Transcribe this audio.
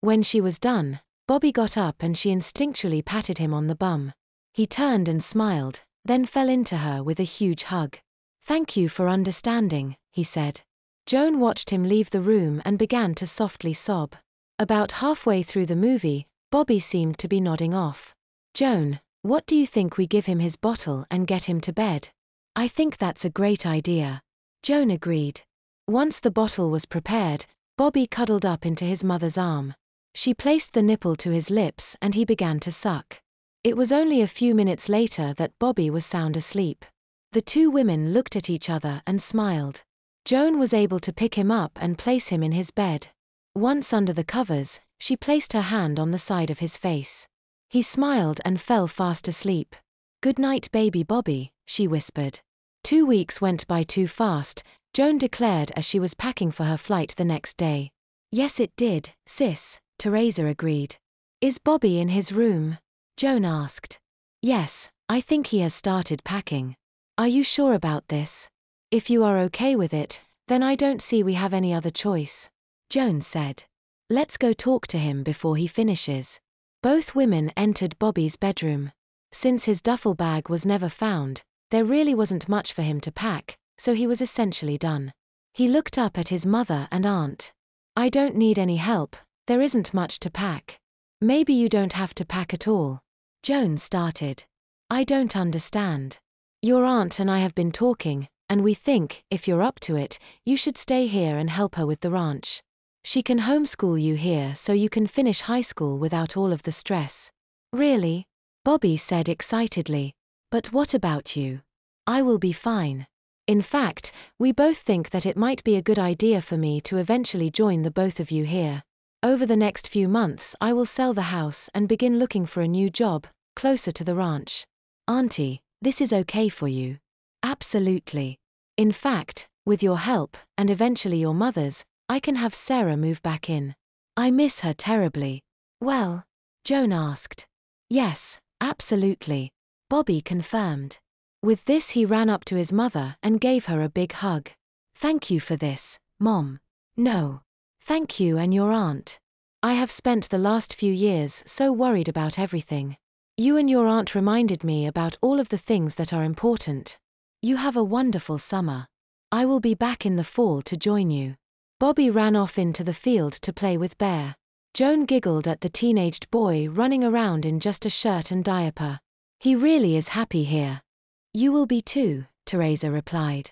When she was done, Bobby got up and she instinctually patted him on the bum. He turned and smiled, then fell into her with a huge hug. "Thank you for understanding," he said. Joan watched him leave the room and began to softly sob. About halfway through the movie, Bobby seemed to be nodding off. "Joan, what do you think we give him his bottle and get him to bed?" "I think that's a great idea." Joan agreed. Once the bottle was prepared, Bobby cuddled up into his mother's arm. She placed the nipple to his lips and he began to suck. It was only a few minutes later that Bobby was sound asleep. The two women looked at each other and smiled. Joan was able to pick him up and place him in his bed. Once under the covers, she placed her hand on the side of his face. He smiled and fell fast asleep. "Good night, baby Bobby," she whispered. 2 weeks went by too fast, Joan declared as she was packing for her flight the next day. "Yes it did, sis," Teresa agreed. "Is Bobby in his room?" Joan asked. "Yes, I think he has started packing." "Are you sure about this?" "If you are okay with it, then I don't see we have any other choice," Joan said. "Let's go talk to him before he finishes." Both women entered Bobby's bedroom. Since his duffel bag was never found, there really wasn't much for him to pack, so he was essentially done. He looked up at his mother and aunt. "I don't need any help, there isn't much to pack." "Maybe you don't have to pack at all," Joan started. "I don't understand. Your aunt and I have been talking, and we think, if you're up to it, you should stay here and help her with the ranch. She can homeschool you here so you can finish high school without all of the stress." "Really?" Bobby said excitedly. "But what about you?" "I will be fine. In fact, we both think that it might be a good idea for me to eventually join the both of you here. Over the next few months I will sell the house and begin looking for a new job, closer to the ranch." "Auntie, this is okay for you." "Absolutely. In fact, with your help, and eventually your mother's, I can have Sarah move back in." "I miss her terribly." "Well?" Joan asked. "Yes, absolutely," Bobby confirmed. With this he ran up to his mother and gave her a big hug. "Thank you for this, Mom." "No. Thank you and your aunt. I have spent the last few years so worried about everything. You and your aunt reminded me about all of the things that are important. You have a wonderful summer. I will be back in the fall to join you." Bobby ran off into the field to play with Bear. Joan giggled at the teenaged boy running around in just a shirt and diaper. "He really is happy here." "You will be too," Teresa replied.